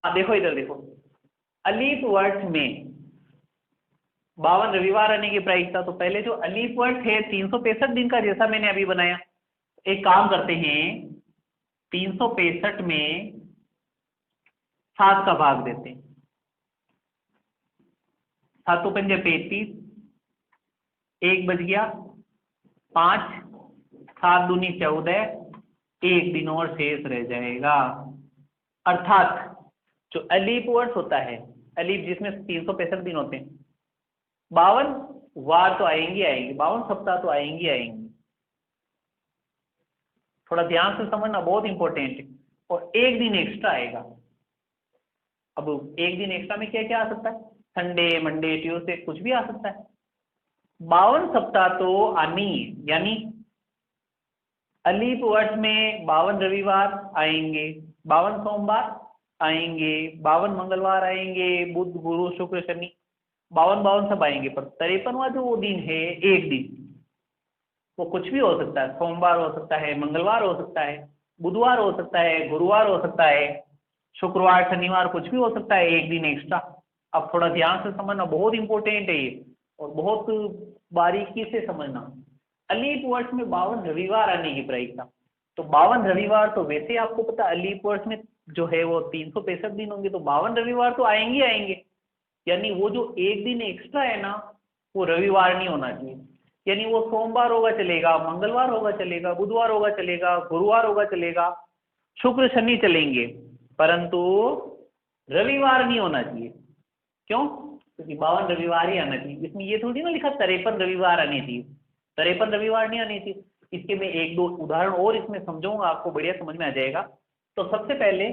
हाँ देखो इधर देखो, अलीफ वर्ष में 52 रविवार आने की प्रायिकता। तो पहले जो अलीफ वर्ष है 365 दिन का, जैसा मैंने अभी बनाया, एक काम करते हैं, 365 में 7 का भाग देते हैं। 7 पंजे 35, 1 बच गया 5, 7 दूनी 14, 1 दिन और शेष रह जाएगा। अर्थात जो अलीफ वर्ष होता है, अलीफ जिसमें 365 दिन होते हैं, 52 वार तो आएंगी आएंगी, 52 सप्ताह तो आएंगी आएंगी। थोड़ा ध्यान से समझना, बहुत इंपॉर्टेंट है। और 1 दिन एक्स्ट्रा आएगा। अब 1 दिन एक्स्ट्रा में क्या क्या आ सकता है? संडे, मंडे, ट्यूसडे, कुछ भी आ सकता है। 52 सप्ताह तो आनी, यानी अलीफ वर्ष में 52 रविवार आएंगे, 52 सोमवार आएंगे, 52 मंगलवार आएंगे, बुध गुरु शुक्र शनि, 52 सब आएंगे। पर 53वां जो वो दिन है, 1 दिन, वो कुछ भी हो सकता है। सोमवार हो सकता है, मंगलवार हो सकता है, बुधवार हो सकता है, गुरुवार हो सकता है, शुक्रवार शनिवार, कुछ भी हो सकता है। 1 दिन एक्स्ट्रा। अब थोड़ा ध्यान से समझना, बहुत इंपॉर्टेंट है ये, और बहुत बारीकी से समझना। अलीफ वर्ष में 52 रविवार आने की प्रायिकता। तो 52 रविवार तो वैसे आपको पता, अलीफ वर्ष में जो है वो 365 दिन होंगे, तो 52 रविवार तो आएंगे आएंगे। यानी वो जो 1 दिन एक्स्ट्रा है ना, वो रविवार नहीं होना चाहिए। यानी वो सोमवार होगा चलेगा, मंगलवार होगा चलेगा, बुधवार होगा चलेगा, गुरुवार होगा चलेगा, शुक्र शनि चलेंगे, परंतु रविवार नहीं होना चाहिए। क्यों? क्योंकि 52 रविवार ही आना चाहिए। इसमें ये थोड़ी ना लिखा 53 रविवार आने चाहिए, 53 रविवार नहीं आने चाहिए। इसके मैं 1-2 उदाहरण और इसमें समझाऊंगा, आपको बढ़िया समझ में आ जाएगा। तो सबसे पहले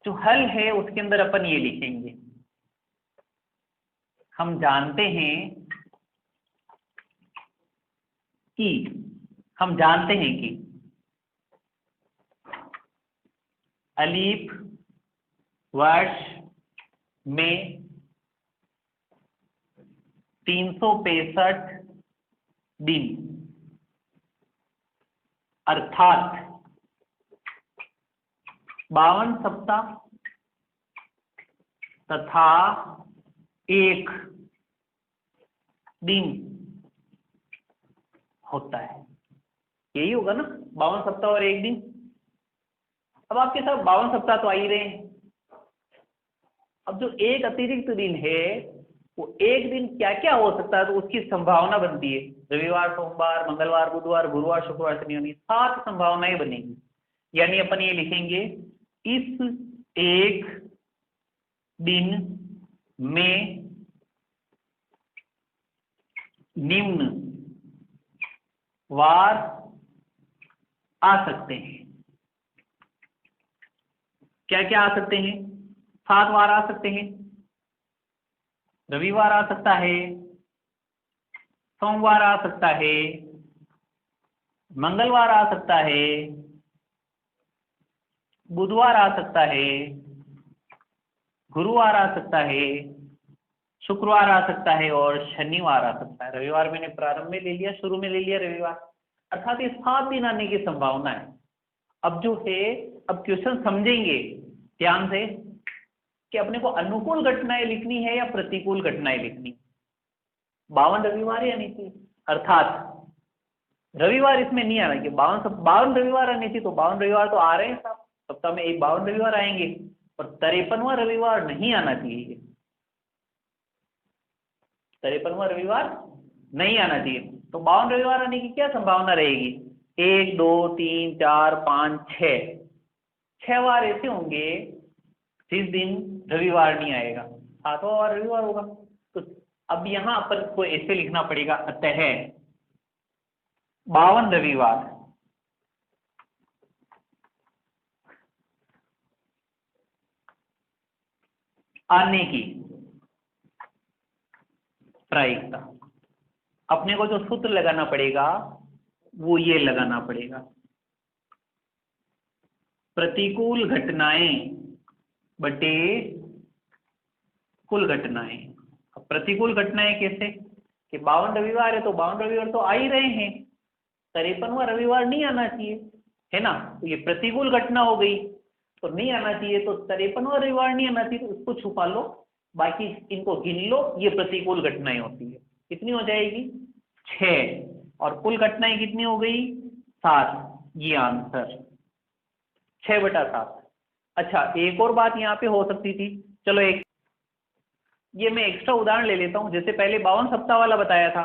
जो हल है उसके अंदर अपन ये लिखेंगे, हम जानते हैं कि अलीफ वर्ष में 365 दिन, अर्थात 52 सप्ताह तथा 1 दिन होता है। यही होगा ना, 52 सप्ताह और 1 दिन। अब आपके साथ 52 सप्ताह तो आ ही रहे हैं। अब जो एक अतिरिक्त दिन है, वो 1 दिन क्या क्या हो सकता है, तो उसकी संभावना बनती है। रविवार, सोमवार, मंगलवार, बुधवार, गुरुवार, शुक्रवार, शनि, यानी 7 संभावनाएं बनेगी। यानी अपन ये लिखेंगे, इस 1 दिन में निम्न वार आ सकते हैं। क्या क्या आ सकते हैं? 7 वार आ सकते हैं। रविवार आ सकता है, सोमवार आ सकता है, मंगलवार आ सकता है, बुधवार आ सकता है, गुरुवार आ सकता है, शुक्रवार आ सकता है, और शनिवार आ सकता है। रविवार मैंने प्रारंभ में ले लिया, शुरू में ले लिया रविवार, अर्थात ये 7 दिन आने की संभावना है। अब जो है, अब क्वेश्चन समझेंगे ध्यान से कि अपने को अनुकूल घटनाएं लिखनी है या प्रतिकूल घटनाएं लिखनी। 52 रविवार ही आनी चाहिए, अर्थात रविवार इसमें नहीं आना चाहिए। 52 रविवार आने चाहिए, तो 52 रविवार तो आ रहे हैं साहब, सप्ताह में 52 रविवार आएंगे, पर 53वां रविवार नहीं आना चाहिए। 53वां रविवार नहीं आना चाहिए। तो 52 रविवार आने की क्या संभावना रहेगी? 1, 2, 3, 4, 5, 6 वार ऐसे होंगे जिस दिन रविवार नहीं आएगा, 7वां वार रविवार होगा। तो अब यहां पर को ऐसे लिखना पड़ेगा, अतः 52 रविवार आने की प्रायिकता। अपने को जो सूत्र लगाना पड़ेगा वो ये लगाना पड़ेगा, प्रतिकूल घटनाएं बटे कुल घटनाएं। अब प्रतिकूल घटनाएं कैसे? कि 52 रविवार है तो 52 रविवार तो आ ही रहे हैं, 53वां रविवार नहीं आना चाहिए, है ना। तो ये प्रतिकूल घटना हो गई। तो नहीं आना चाहिए, तो 53वां रविवार नहीं आना चाहिए, तो इसको छुपा लो, बाकी इनको गिन लो। ये प्रतिकूल घटनाएं होती है। कितनी हो जाएगी? 6। और कुल घटनाएं कितनी हो गई? 7। ये आंसर 6/7। अच्छा, एक और बात यहाँ पे हो सकती थी, चलो एक ये मैं एक्स्ट्रा उदाहरण ले लेता हूँ। जैसे पहले 52 सप्ताह वाला बताया था,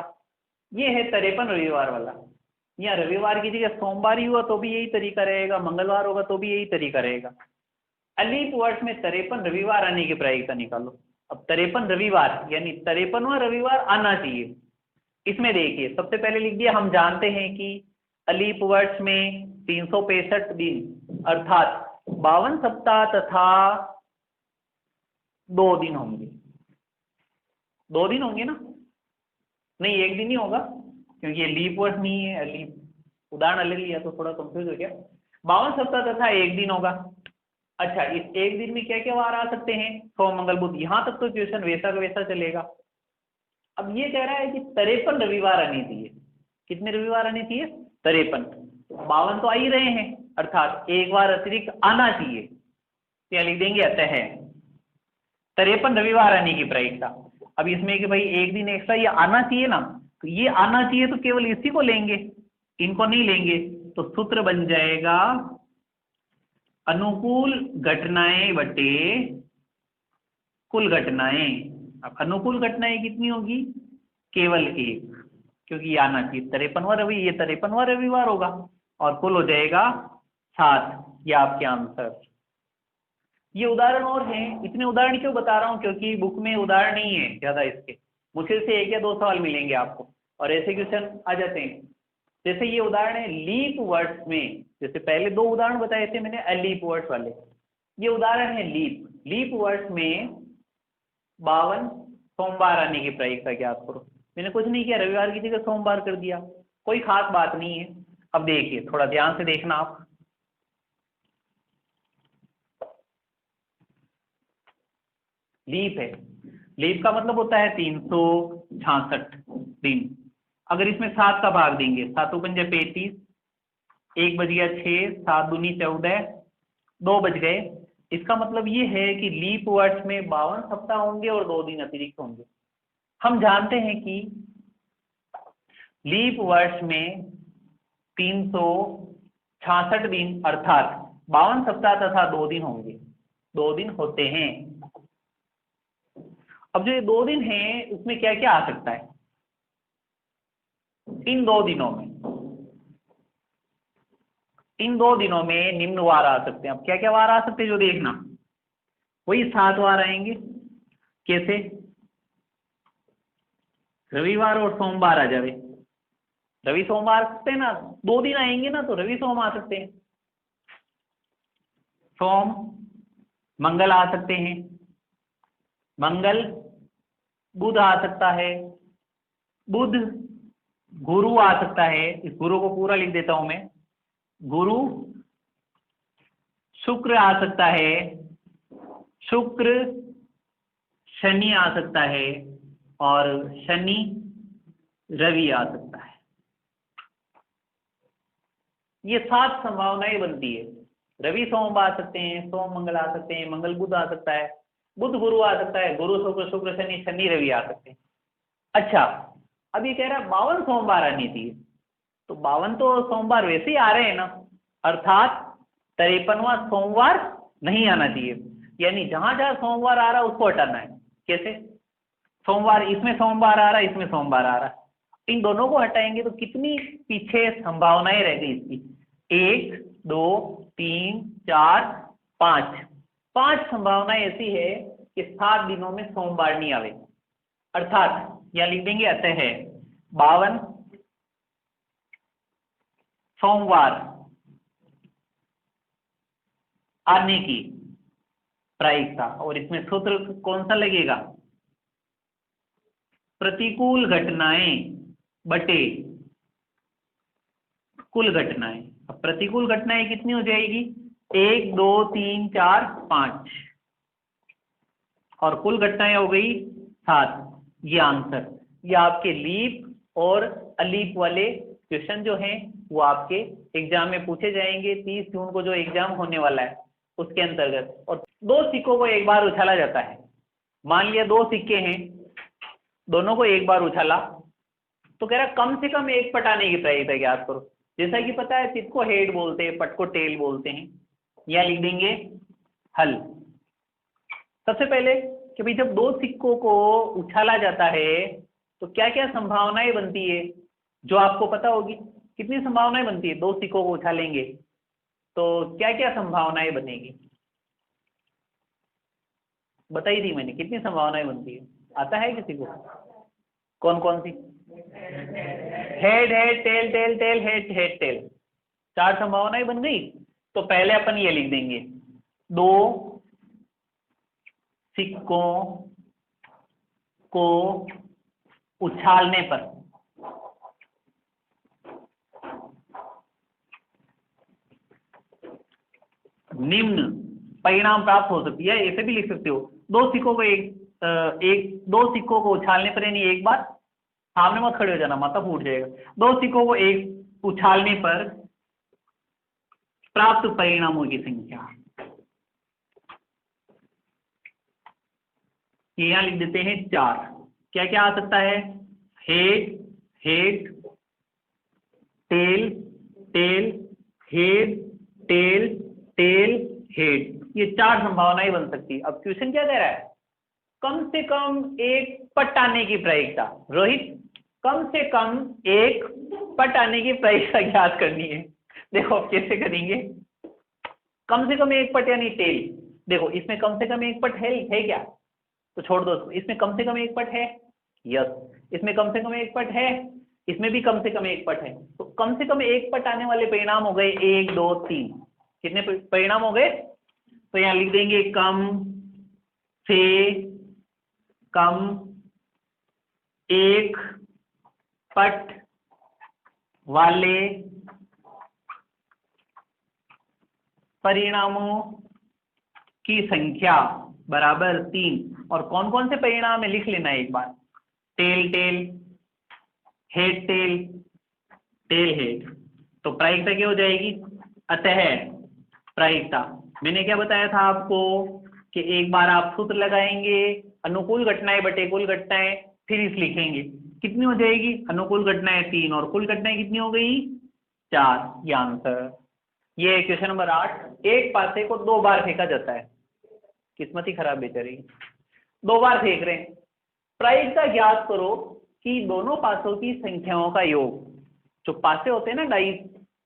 ये है 53 रविवार वाला। यहाँ रविवार की जगह सोमवार ही हुआ तो भी यही तरीका रहेगा, मंगलवार होगा तो भी यही तरीका रहेगा। अलीप वर्ष में 53 रविवार आने की प्रायिकता निकालो। अब 53 रविवार यानी 53वां रविवार आना चाहिए। इसमें देखिए, सबसे पहले लिख दिया, हम जानते हैं कि अलीप वर्ष में 365 दिन अर्थात 52 सप्ताह तथा 2 दिन होंगे। 2 दिन होंगे ना? नहीं, 1 दिन ही होगा, क्योंकि ये लीप वर्ष नहीं है। लीप उदाहरण अलग लिया तो थोड़ा कंफ्यूज हो गया। 52 सप्ताह तथा 1 दिन होगा। अच्छा, इस 1 दिन में क्या क्या वार आ सकते हैं? सोम मंगल बुध। यहां तक तो क्वेश्चन वैसा का वैसा चलेगा। अब ये कह रहा है कि 53 रविवार आने चाहिए। कितने रविवार आने चाहिए? 53। 52 तो आ ही रहे हैं, अर्थात एक बार अतिरिक्त आना चाहिए। क्या लिख देंगे? अतः है 53 रविवार आने की प्रायिकता। अब इसमें कि भाई 1 दिन एक्स्ट्रा ये आना चाहिए ना, तो ये आना चाहिए तो केवल इसी को लेंगे, इनको नहीं लेंगे। तो सूत्र बन जाएगा अनुकूल घटनाएं बटे कुल घटनाएं। अब अनुकूल घटनाएं कितनी होगी? केवल 1, क्योंकि ये आना चाहिए 53वां रवि, ये 53वां रविवार होगा, और कुल हो जाएगा 7। ये आपके आंसर। ये उदाहरण और हैं। इतने उदाहरण क्यों बता रहा हूँ? क्योंकि बुक में उदाहरण नहीं है ज्यादा इसके, मुश्किल से 1 या 2 सवाल मिलेंगे आपको, और ऐसे क्वेश्चन आ जाते हैं। जैसे ये उदाहरण है लीप वर्ष में, जैसे पहले 2 उदाहरण बताए थे मैंने अलीप वर्ष वाले, ये उदाहरण है लीप वर्ष में 52 सोमवार आने की प्रायिकता ज्ञात करो। मैंने कुछ नहीं किया, रविवार की जगह सोमवार कर दिया, कोई खास बात नहीं है। अब देखिए, थोड़ा ध्यान से देखना आप। लीप है, लीप का मतलब होता है 366 दिन। अगर इसमें 7 का भाग देंगे, 7 पंजे 35, 1 बज गया 6, 7 दूनी 14, 2 बज गए। इसका मतलब ये है कि लीप वर्ष में 52 सप्ताह होंगे और 2 दिन अतिरिक्त होंगे। हम जानते हैं कि लीप वर्ष में 366 दिन अर्थात 52 सप्ताह तथा 2 दिन होंगे, 2 दिन होते हैं। अब जो ये 2 दिन हैं, उसमें क्या क्या आ सकता है इन 2 दिनों में? इन 2 दिनों में निम्न वार आ सकते हैं। अब क्या क्या वार आ सकते हैं जो देखना, वही 7 वार आएंगे। कैसे? रविवार और सोमवार आ जावे। रवि सोमवार आ सकते हैं ना, 2 दिन आएंगे ना, तो रवि सोम आ सकते हैं। सोम मंगल आ सकते हैं, मंगल बुध आ सकता है, बुध गुरु आ सकता है। इस गुरु को पूरा लिख देता हूं मैं, गुरु। शुक्र आ सकता है, शुक्र। शनि आ सकता है, और शनि रवि आ सकता है। ये 7 संभावनाएं बनती है। रवि सोम आ सकते हैं, सोम मंगल आ सकते हैं, मंगल बुध आ सकता है, बुध गुरु आ सकता है, गुरु शुक्र, शुक्र शनि, शनि रवि आ सकते हैं। अच्छा, अब ये कह रहा है 52 सोमवार आनी चाहिए, तो 52 तो सोमवार वैसे ही आ रहे हैं ना, अर्थात 53वां सोमवार नहीं आना चाहिए। यानी जहां जहां सोमवार आ रहा है उसको हटाना है। कैसे? सोमवार, इसमें सोमवार आ रहा है, इसमें सोमवार आ रहा है, इन दोनों को हटाएंगे तो कितनी पीछे संभावनाएं रह गई इसकी? 1 2 3 4 5, 5 संभावनाएं ऐसी है कि 7 दिनों में सोमवार नहीं आवे। अर्थात या लिख देंगे अतः है 52 सोमवार आने की प्रायिकता। और इसमें सूत्र कौन सा लगेगा? प्रतिकूल घटनाएं बटे कुल घटनाएं। अब प्रतिकूल घटनाएं कितनी हो जाएगी? 1 2 3 4 5, और कुल घटनाएं हो गई 7। ये आंसर, ये आपके लीप और अलीप वाले क्वेश्चन जो हैं वो आपके एग्जाम में पूछे जाएंगे 30 जून को जो एग्जाम होने वाला है। उसके अंतर्गत, और दो सिक्कों को एक बार उछाला जाता है। मान लिया दो सिक्के हैं, दोनों को एक बार उछाला, तो कह रहा कम से कम एक पट आने की प्रायिकता ज्ञात करो। जैसा कि पता है चित को हेड बोलते हैं, पट को टेल बोलते हैं। यह लिख देंगे हल। सबसे पहले कि भाई जब दो सिक्कों को उछाला जाता है तो क्या क्या संभावनाएं बनती है, जो आपको पता होगी। कितनी संभावनाएं बनती है, दो सिक्कों को उछालेंगे तो क्या क्या संभावनाएं बनेगी, बताई थी मैंने, कितनी संभावनाएं बनती है, आता है किसी को? कौन कौन सी? Head head tail tail tail head head tail, चार संभावनाएं बन गई। तो पहले अपन ये लिख देंगे, दो सिक्कों को उछालने पर निम्न परिणाम प्राप्त हो सकती है। ऐसे भी लिख सकते हो, दो सिक्कों को दो सिक्कों को उछालने पर, यानी एक बार, सामने मत खड़े हो जाना, माथा फूट जाएगा। दो सिक्कों को एक उछालने पर प्राप्त परिणामों की संख्या, ये यहां लिख देते हैं चार। क्या क्या आ सकता है? Head head tail tail head tail tail head, ये चार संभावनाएं बन सकती है। अब क्वेश्चन क्या कह रहा है? कम से कम एक पट आने की प्रायिकता। रोहित, कम से कम एक पट आने की प्रायिकता ज्ञात करनी है। देखो अब कैसे करेंगे, कम से कम एक पट यानी टेल। देखो इसमें कम से कम एक पट है क्या? तो छोड़ दो इसको। इसमें कम से कम एक पट है, यस। इसमें कम से कम एक पट है, इसमें भी कम से कम एक पट है। तो कम से कम एक पट आने वाले परिणाम हो गए 1 2 3। कितने परिणाम हो गए? तो यहां लिख देंगे कम से कम एक पट वाले परिणामों की संख्या बराबर 3। और कौन कौन से परिणाम है लिख लेना एक बार, tail tail head tail tail head. तो प्रायिकता क्या हो जाएगी? अतः प्रायिकता, मैंने क्या बताया था आपको कि एक बार आप सूत्र लगाएंगे, अनुकूल घटनाएं बटे कुल घटनाएं, फिर इस लिखेंगे। कितनी हो जाएगी? अनुकूल घटनाएं 3 और कुल घटनाएं कितनी हो गई? 4। ये आंसर। ये क्वेश्चन नंबर 8। एक पासे को 2 बार फेंका जाता है, किस्मत ही खराब बेचारी, 2 बार फेंक रहे हैं। प्रायिकता ज्ञात करो कि दोनों पासों की संख्याओं का योग। जो पासे होते हैं ना डाइस,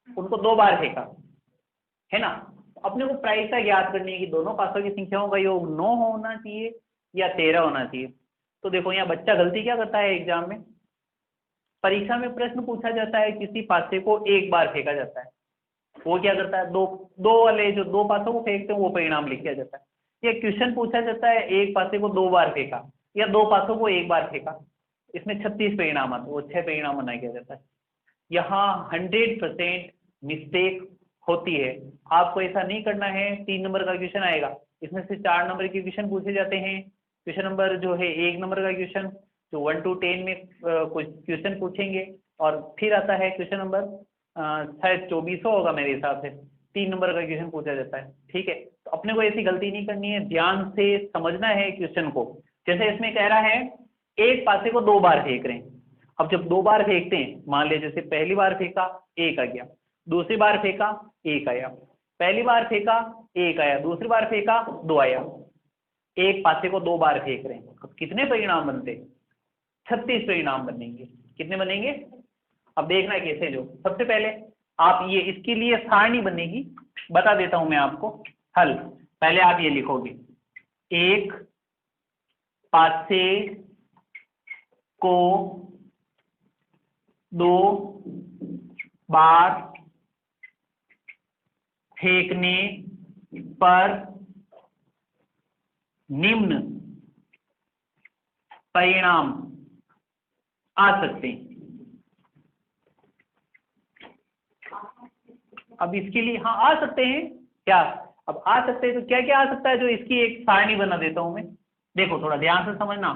उनको 2 बार फेंका है ना, तो अपने को प्रायिकता ज्ञात करनी है कि दोनों पासों की संख्याओं का योग 9 होना चाहिए या 13 होना चाहिए। तो देखो यहाँ बच्चा गलती क्या करता है, एग्जाम में परीक्षा में प्रश्न पूछा जाता है, किसी पासे को एक बार फेंका जाता है, वो क्या करता है, दो दो वाले जो दो पासों को फेंकते हैं वो परिणाम लिख दिया जाता है। ये क्वेश्चन पूछा जाता है एक पासे को 2 बार फेंका या 2 पासों को एक बार फेंका, इसमें 36 परिणाम आते हैं, वो 6 परिणाम बना दिया जाता है। यहाँ 100% मिस्टेक होती है। आपको ऐसा नहीं करना है। 3 नंबर का क्वेश्चन आएगा, इसमें से 4 नंबर के क्वेश्चन पूछे जाते हैं। क्वेश्चन नंबर जो है 1 नंबर का क्वेश्चन, जो 1 to 10 में कुछ क्वेश्चन पूछेंगे, और फिर आता है क्वेश्चन नंबर शायद 2400 होगा मेरे हिसाब से, 3 नंबर का क्वेश्चन पूछा जाता है। ठीक है, तो अपने को ऐसी गलती नहीं करनी है, ध्यान से समझना है क्वेश्चन को। जैसे इसमें कह रहा है एक पासे को 2 बार फेंक रहे हैं। अब जब 2 बार फेंकते हैं, मान लिया जैसे पहली बार फेंका 1 आ गया, दूसरी बार फेंका 1 आया, पहली बार फेंका 1 आया, दूसरी बार फेंका 2 आया। एक पासे को 2 बार फेंक रहे हैं, अब कितने परिणाम बनते? 36 परिणाम बनेंगे। कितने बनेंगे? अब देखना कैसे। जो सबसे पहले आप ये इसके लिए सारणी बनेगी, बता देता हूं मैं आपको हल। पहले आप ये लिखोगे, एक पासे को 2 बार फेंकने पर निम्न परिणाम आ सकते हैं। अब इसके लिए हाँ आ सकते हैं क्या? अब आ सकते हैं तो क्या क्या आ सकता है, जो इसकी एक सारणी बना देता हूं मैं। देखो थोड़ा ध्यान से समझना।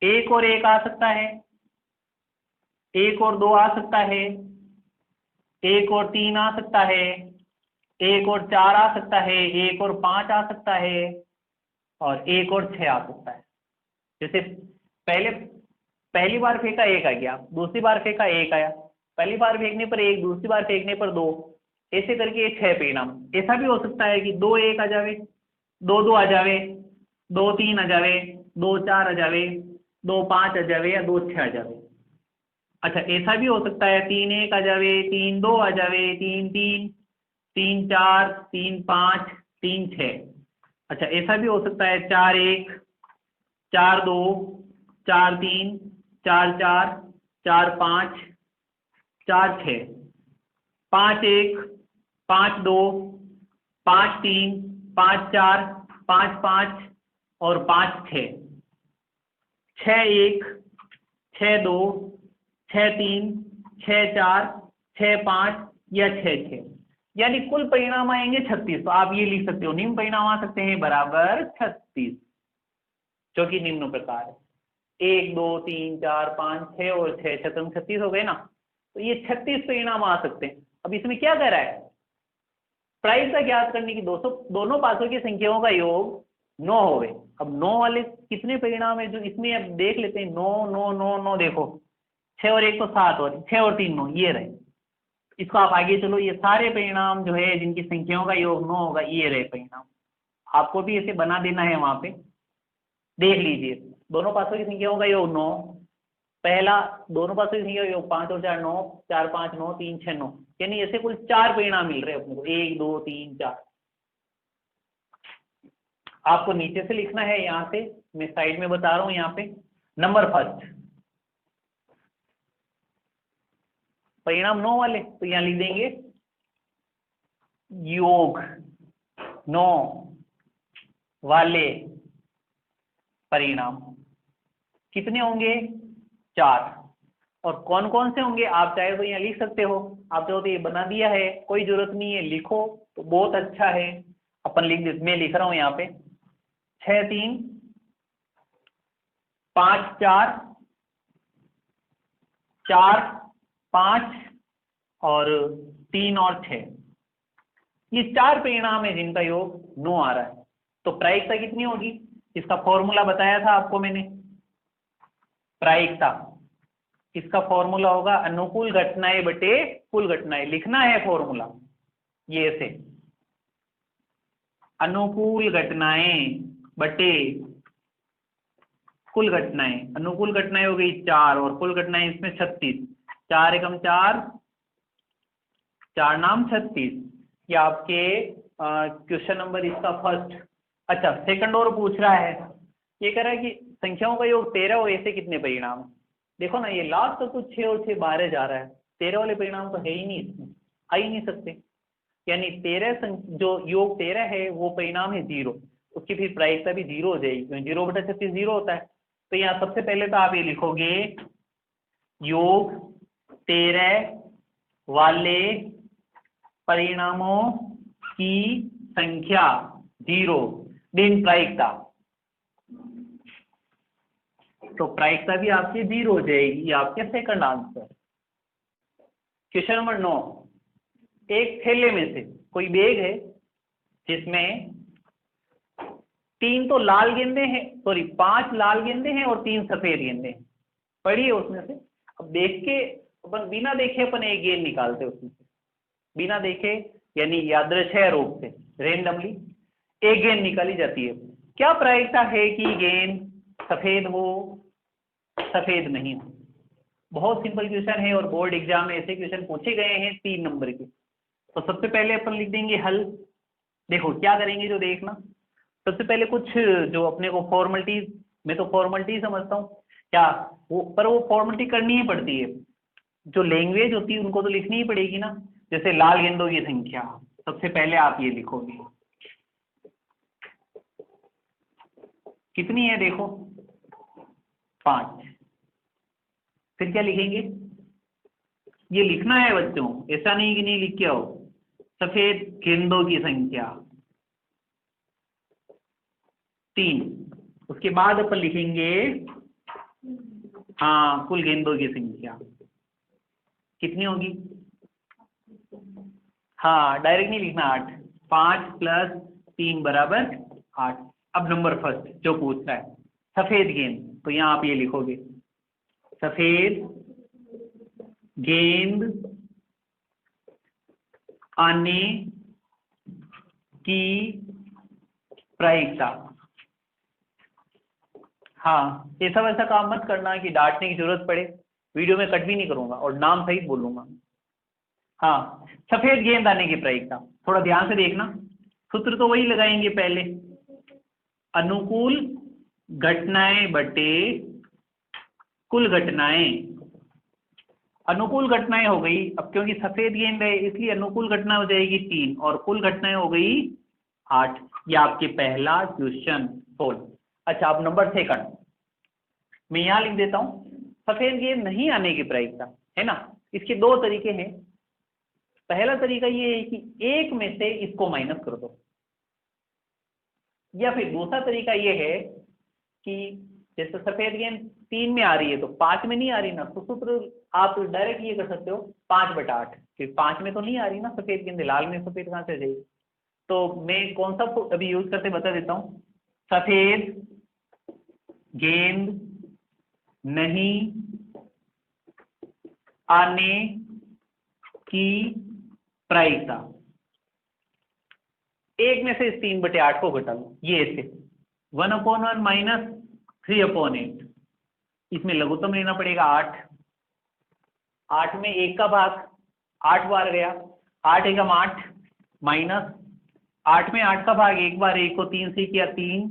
एक और एक आ सकता है, एक और दो आ सकता है, एक और तीन आ सकता है, एक और चार आ सकता है, एक और पांच आ सकता है, और एक और छह आ सकता है। जैसे पहले पहली बार फेंका एक आ गया, दूसरी बार फेंका एक आया, पहली बार फेंकने पर एक, दूसरी बार फेंकने पर दो, ऐसे करके ये छह परिणाम। ऐसा भी हो सकता है कि दो एक आ जावे, दो दो आ जावे, दो तीन आ जावे, दो चार आ जावे, दो पांच आ जावे, या दो छह आ जावे। अच्छा, ऐसा भी हो सकता है तीन एक आ जावे, तीन दो आ जावे, तीन तीन, तीन चार, तीन पाँच, तीन छः। अच्छा, ऐसा भी हो सकता है चार एक, चार दो, चार तीन, चार चार, चार पाँच, चार छः, पाँच एक, पाँच दो, पाँच तीन, पाँच चार, पाँच पाँच, और पाँच छः, छः एक, छः दो, छः तीन, छः चार, छः पाँच, या छः छः। यानी कुल परिणाम आएंगे 36। तो आप ये लिख सकते हो, निम्न परिणाम आ सकते हैं बराबर 36, जो कि निम्न प्रकार है। एक दो तीन चार पाँच छः और छः, 36 हो गए ना। तो ये 36 परिणाम आ सकते हैं। अब इसमें क्या कह रहा है, प्रायिकता ज्ञात करने की, दोनों पासों की संख्याओं का योग 9 हो गए। अब 9 वाले कितने परिणाम है जो इसमें, अब देख लेते हैं। 9 9 9 9, देखो 6 और 1 तो 7, और 6 और 3 9, ये रहे। इसको आप आगे चलो, ये सारे परिणाम जो है जिनकी संख्याओं का योग 9 होगा, ये रहे परिणाम। आपको भी इसे बना देना है वहां पे, देख लीजिए। दोनों पासों की संख्याओं का योग 9, पहला दोनों पासों की संख्या का योग 5 और 4 9, 4 5 9, 3 6 9, यानी ऐसे कुल 4 परिणाम मिल रहे हैं अपने को, 1 2 3 4। आपको नीचे से लिखना है, यहाँ से मैं साइड में बता रहा हूँ। यहाँ पे नंबर फर्स्ट परिणाम 9 वाले, तो यहाँ लिख देंगे योग 9 वाले परिणाम कितने होंगे, 4। और कौन कौन से होंगे आप चाहे तो यहाँ लिख सकते हो, आप चाहो तो ये बना दिया है, कोई जरूरत नहीं है, लिखो तो बहुत अच्छा है। अपन लिख दे, मैं लिख रहा हूँ यहाँ पे 6 3, 5 4, 4 5, और 3 और 6, ये 4 परिणाम है जिनका योग 9 आ रहा है। तो प्रायिकता कितनी होगी, इसका फॉर्मूला बताया था आपको मैंने। प्रायिकता, इसका फॉर्मूला होगा अनुकूल घटनाएं बटे कुल घटनाएं। लिखना है फॉर्मूला ये ऐसे, अनुकूल घटनाएं बटे कुल घटनाएं। अनुकूल घटनाएं हो गई 4, और कुल घटनाएं इसमें 36। 4 एकम 4, 4 नाम 36। ये आपके क्वेश्चन नंबर इसका फर्स्ट। अच्छा, सेकंड और पूछ रहा है, ये कह रहा है कि संख्याओं का योग 13 और ऐसे कितने परिणाम। देखो ना, ये लास्ट तो 6 और 6 12 जा रहा है, 13 वाले परिणाम तो है ही नहीं इसमें, आ ही नहीं सकते। यानी 13 जो योग 13 है वो परिणाम है 0, उसकी फिर प्रायिकता भी 0 हो जाएगी, क्योंकि 0 बटा 36 0 होता है। तो यहाँ सबसे पहले तो आप ये लिखोगे योग 13 वाले परिणामों की संख्या 0 दिन प्रायिकता। तो प्रायिकता भी आपकी 0 हो जाएगी, ये आपके सेकंड आंसर। क्वेश्चन नंबर 9, एक थैले में से कोई बैग है जिसमें 3 तो लाल गेंदे हैं, सॉरी 5 लाल गेंदे हैं और 3 सफेद गेंदे हैं। पढ़िए उसमें से। अब देख के अपन, बिना देखे अपन एक गेंद निकालते उसमें से, बिना देखे यानी यादृच्छिक रूप से रेंडमली एक गेंद निकाली जाती है। क्या प्रायिकता है कि गेंद सफेद हो, सफेद नहीं हो। बहुत सिंपल क्वेश्चन है, और बोर्ड एग्जाम में ऐसे क्वेश्चन पूछे गए हैं 3 नंबर के। तो सबसे पहले अपन लिख देंगे हल। देखो क्या करेंगे, जो देखना, सबसे पहले कुछ जो अपने को फॉर्मेलिटीज, मैं तो फॉर्मेलिटी समझता हूँ क्या वो, पर वो फॉर्मेलिटी करनी ही पड़ती है। जो लैंग्वेज होती है उनको तो लिखनी ही पड़ेगी ना। जैसे लाल गेंदों की संख्या, सबसे पहले आप ये लिखोगे कितनी है, देखो 5। फिर क्या लिखेंगे, ये लिखना है बच्चों, ऐसा नहीं कि नहीं लिख के आओ। सफेद गेंदों की संख्या 3। उसके बाद अपन लिखेंगे हाँ, कुल गेंदों की संख्या कितनी होगी? हाँ, डायरेक्ट नहीं लिखना 8, 5 + 3 = 8। अब नंबर फर्स्ट जो पूछ रहा है सफेद गेंद, तो यहाँ आप ये लिखोगे सफेद गेंद आने की प्रायिकता। हाँ, ऐसा वैसा काम मत करना कि डांटने की जरूरत पड़े, वीडियो में कट भी नहीं करूंगा और नाम सहित बोलूंगा। हाँ, सफेद गेंद आने की प्रायिकता, थोड़ा ध्यान से देखना, सूत्र तो वही लगाएंगे पहले, अनुकूल घटनाएं बटे कुल घटनाएं। अनुकूल घटनाएं हो गई, अब क्योंकि सफेद गेंद है इसलिए अनुकूल घटना हो जाएगी 3 और कुल घटनाएं हो गई 8। ये आपके पहला क्वेश्चन सोल्व। अच्छा, अब नंबर सेकंड मैं यहाँ लिख देता हूँ, सफेद गेंद नहीं आने की प्रायिकता है ना। इसके दो तरीके हैं। पहला तरीका ये है कि एक में से इसको माइनस कर दो, या फिर दूसरा तरीका ये है कि जैसे सफेद गेंद 3 में आ रही है तो 5 में नहीं आ रही ना, तो सूत्र आप डायरेक्ट ये कर सकते हो 5/8, फिर 5 में तो नहीं आ रही ना सफेद गेंद, लाल में सफेद कहाँ से आ जाएगी। तो मैं कौन सा अभी यूज करते बता देता हूँ, सफेद गेंद नहीं आने की प्रायिकता, एक में से इस 3/8 को घटा लो, ये ऐसे 1/1 - 3/8, इसमें लघुत्तम लेना पड़ेगा 8। 8 में 1 का भाग 8 बार गया, 8 एकम 8 माइनस 8 में 8 का भाग 1 बार, 1 को 3 से किया 3,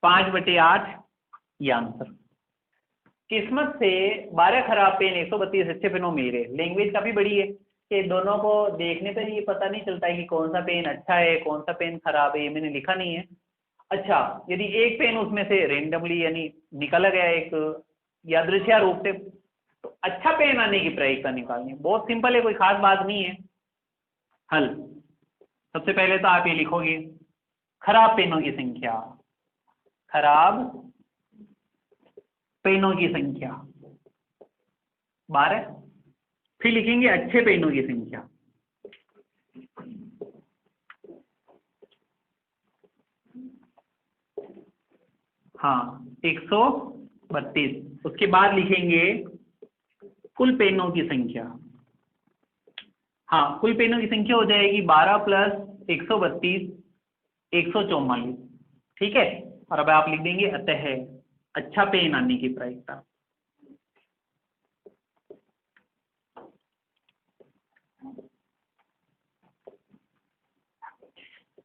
5/8, ये आंसर। किस्मत से 12 खराब पेन 132 अच्छे पेनों मिल गए। लैंग्वेज काफी बड़ी है कि दोनों को देखने पर ये पता नहीं चलता है कि कौन सा पेन अच्छा है कौन सा पेन खराब है, ये मैंने लिखा नहीं है। अच्छा, यदि एक पेन उसमें से रेंडमली यानी निकाला गया एक यादृच्छिक रूप से, तो अच्छा पेन आने की प्रायिकता निकालनी, बहुत सिंपल है, कोई खास बात नहीं है। हल, सबसे पहले तो आप ये लिखोगे खराब पेनों की संख्या, खराब पेनों की संख्या 12, फिर लिखेंगे अच्छे पेनों की संख्या, हाँ 132। उसके बाद लिखेंगे कुल पेनों की संख्या, हाँ कुल पेनों की संख्या हो जाएगी 12 + 132 144, ठीक है। और अब आप लिख देंगे अतः अच्छा पेन आने की प्रायिकता।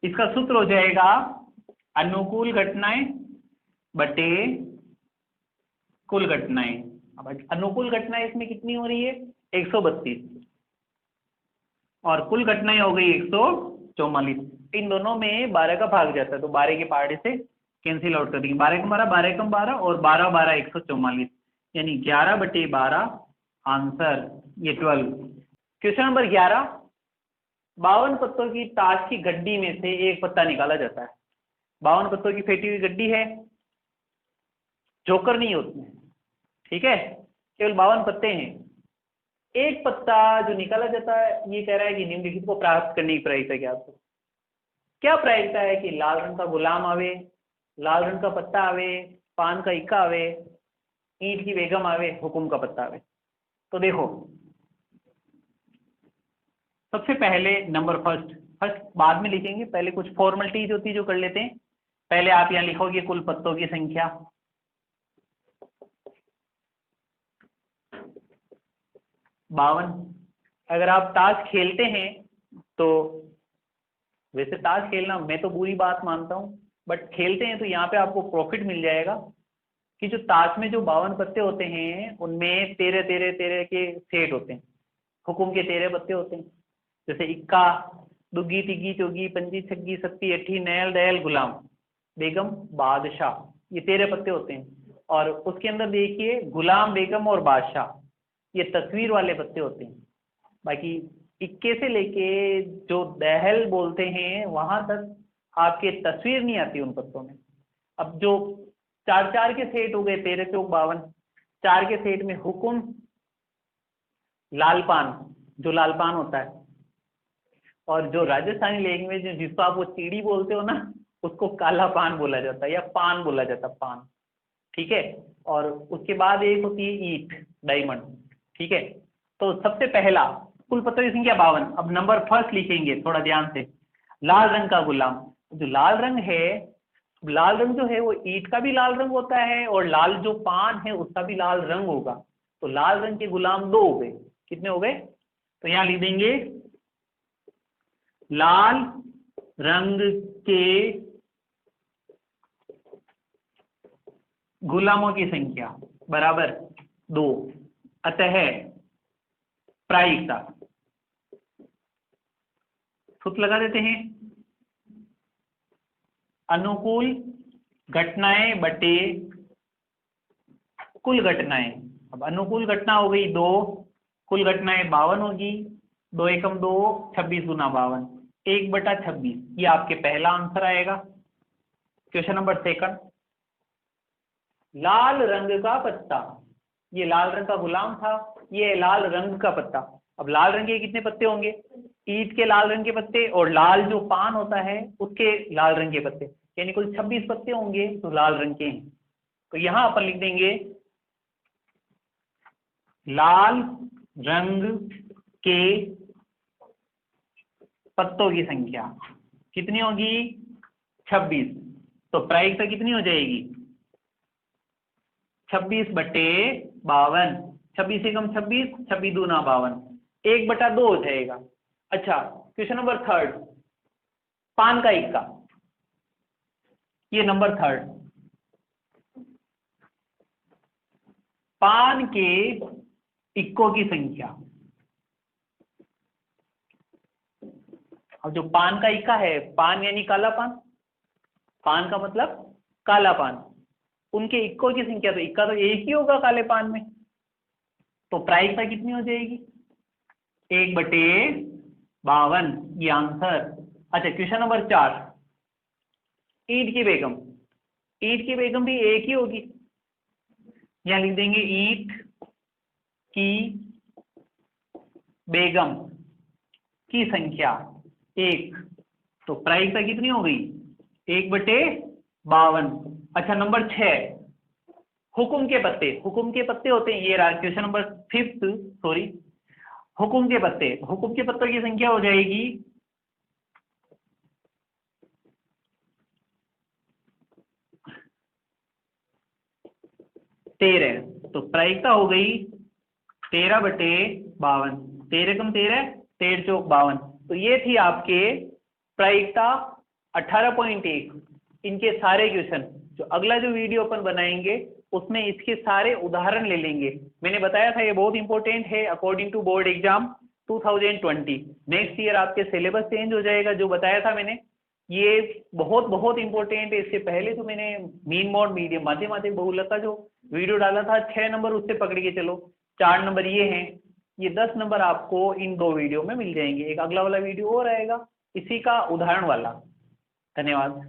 इसका सूत्र हो जाएगा अनुकूल घटनाएं बटे कुल घटनाएं। अब अनुकूल घटनाएं इसमें कितनी हो रही है 132 और कुल घटनाएं हो गई 144। इन दोनों में 12 का भाग जाता है तो 12 के पार्ट से कैंसिल आउट कर देंगे, 12 × 12 12 × 12 और 12 12 144, यानी 11/12 आंसर ये 12। क्वेश्चन नंबर 11, 52 पत्तों की ताश की गड्डी में से एक पत्ता निकाला जाता है। 52 पत्तों की फेंटी हुई गड्डी है, जोकर नहीं है उसमें, ठीक है, केवल 52 पत्ते हैं। एक पत्ता जो निकाला जाता है, ये कह रहा है कि निम्नलिखित को प्राप्त करने की प्रायिकता क्या प्रायिकता है कि लाल रंग का गुलाम आवे, लाल रंग का पत्ता आवे, पान का इक्का आवे, ईंट की बेगम आवे, हुकुम का पत्ता आवे। तो देखो सबसे पहले नंबर फर्स्ट बाद में लिखेंगे, पहले कुछ फॉर्मेलिटीज होती है जो कर लेते हैं। पहले आप यहाँ लिखोगे कुल पत्तों की संख्या, 52। अगर आप ताश खेलते हैं तो, वैसे ताश खेलना मैं तो बुरी बात मानता हूँ, बट खेलते हैं तो यहाँ पे आपको प्रॉफिट मिल जाएगा कि जो ताश में जो 52 पत्ते होते हैं उनमें 13 13 13 के सेट होते हैं, हुकुम के 13 पत्ते होते हैं, जैसे इक्का, दुग्गी, तिग्गी, चौगी, पंजी, छग्गी, सत्ती, अट्ठी, नैल, दयल, गुलाम, बेगम, बादशाह, ये 13 पत्ते होते हैं। और उसके अंदर देखिए गुलाम, बेगम और बादशाह ये तस्वीर वाले पत्ते होते हैं। बाकी इक्के से लेके जो दहल बोलते हैं वहां तक आपके तस्वीर नहीं आती उन पत्तों में। अब जो 4 4 के सेट हो गए 13 चौक 52, 4 के सेट में हुकुम, लालपान, जो लालपान होता है, और जो राजस्थानी लैंग्वेज में जिसको आप वो चीड़ी बोलते हो ना, उसको काला पान बोला जाता है या पान बोला जाता है, पान। ठीक है। और उसके बाद एक होती है ईट, डायमंड। ठीक है। तो सबसे पहला कुल पत्तों की संख्या 52। अब नंबर फर्स्ट लिखेंगे थोड़ा ध्यान से। लाल रंग का गुलाम, जो लाल रंग है, लाल रंग जो है वो ईट का भी लाल रंग होता है और लाल जो पान है उसका भी लाल रंग होगा। तो लाल रंग के गुलाम 2 हो गए। कितने हो गए? तो यहां लिख देंगे लाल रंग के गुलामों की संख्या बराबर 2। अतः प्रायिकता, सूत्र लगा देते हैं, अनुकूल घटनाएं बटे कुल घटनाएं। अब अनुकूल घटना हो गई 2, कुल घटनाएं 52 होगी। 2 एकम 2, 26 गुना 52, 1/26। ये आपके पहला आंसर आएगा। क्वेश्चन नंबर सेकंड, लाल रंग का पत्ता, ये लाल रंग का गुलाम था, ये लाल रंग का पत्ता। अब लाल रंग के कितने पत्ते होंगे? ईट के लाल रंग के पत्ते और लाल जो पान होता है उसके लाल रंग के पत्ते, यानी कुल 26 पत्ते होंगे जो लाल रंग के हैं। तो यहां अपन लिख देंगे लाल रंग के पत्तों की संख्या कितनी होगी? 26। तो प्रायिकता कितनी हो जाएगी? 26/52। 26 एकम 26, 26 दूना 52, 1/2 हो जाएगा। अच्छा, क्वेश्चन नंबर थर्ड, पान का इक्का, ये नंबर थर्ड। पान के इक्कों की संख्या। अब जो पान का इक्का है, पान यानी काला पान, पान का मतलब काला पान, उनके इक्कों की संख्या, तो इक्का तो एक ही होगा काले पान में, तो प्रायिकता कितनी हो जाएगी? 1/52, ये आंसर। अच्छा, क्वेश्चन नंबर 4, ईट की बेगम, ईट की बेगम भी एक ही होगी। यहां लिख देंगे ईट की बेगम की संख्या 1। तो प्रायिकता कितनी हो गई? 1/52। अच्छा, नंबर 6, हुकुम के पत्ते, हुकुम के पत्ते होते हैं, ये रहा क्वेश्चन नंबर 5, सॉरी, हुकुम के पत्ते, हुकुम के पत्तों की संख्या हो जाएगी 13। तो प्रायिकता हो गई 13/52, 13 कम 13, 13 चौक 52। तो ये थी आपके प्रायिकता 18.1। इनके सारे क्वेश्चन, जो अगला जो वीडियो अपन बनाएंगे उसमें इसके सारे उदाहरण ले लेंगे। मैंने बताया था ये बहुत इंपॉर्टेंट है according to board exam 2020। Next year आपके सिलेबस चेंज हो जाएगा, जो बताया था मैंने, ये बहुत बहुत इंपॉर्टेंट है। इससे पहले तो मैंने मीन मोड मीडियम माध्यमातिक बहुलक का जो वीडियो डाला था, 6 नंबर उससे पकड़ के चलो, 4 नंबर ये हैं, ये 10 नंबर आपको इन 2 वीडियो में मिल जाएंगे। एक अगला वाला वीडियो और आएगा इसी का उदाहरण वाला। धन्यवाद।